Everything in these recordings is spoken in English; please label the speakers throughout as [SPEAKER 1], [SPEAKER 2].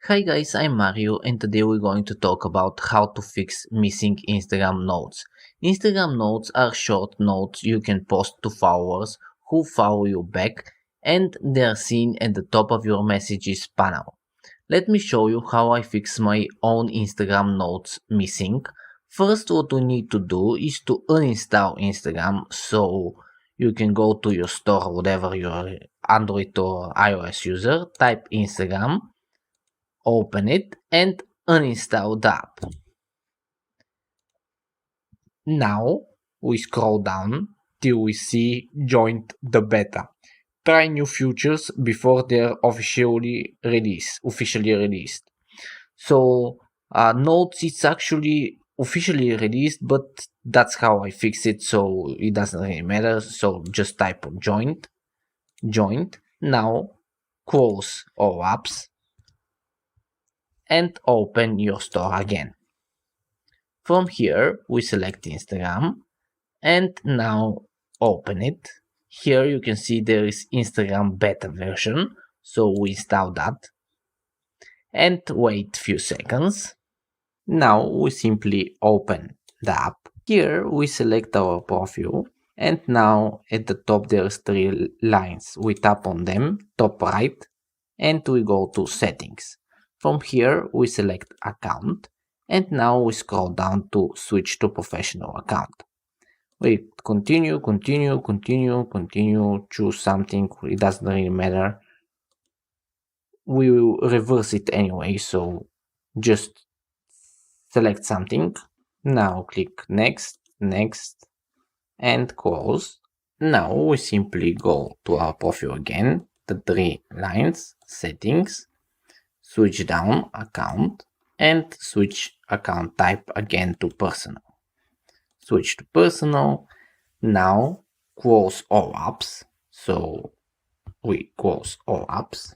[SPEAKER 1] Hi guys, I'm Mario and today we're going to talk about how to fix missing Instagram notes. Instagram notes are short notes you can post to followers who follow you back and they're seen at the top of your messages panel. Let me show you how I fix my own Instagram notes missing. First, what we need to do is to uninstall Instagram so you can go to your store, whatever your Android or iOS user, type Instagram, open it and uninstall the app. Now we scroll down till we see joined the beta. Try new features before they're officially released. So Notes it's actually officially released, but that's how I fix it, so it doesn't really matter. So just type on joined. Now close all apps and open your store again. From here, we select Instagram and now open it. Here you can see there is Instagram beta version, so we install that and wait few seconds. Now we simply open the app. Here we select our profile and now at the top there's three lines. We tap on them, top right, and we go to settings. From here we select account and now we scroll down to switch to professional account. We continue, choose something, it doesn't really matter. We will reverse it anyway, so just select something. Now click next, and close. Now we simply go to our profile again, the three lines, settings, switch down account, and switch account type again to personal. Switch to personal. Now close all apps. So we close all apps.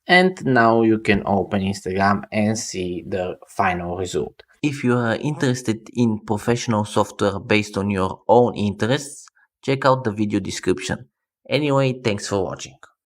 [SPEAKER 1] And now you can open Instagram and see the final result. If you are interested in professional software based on your own interests, check out the video description. Anyway, thanks for watching.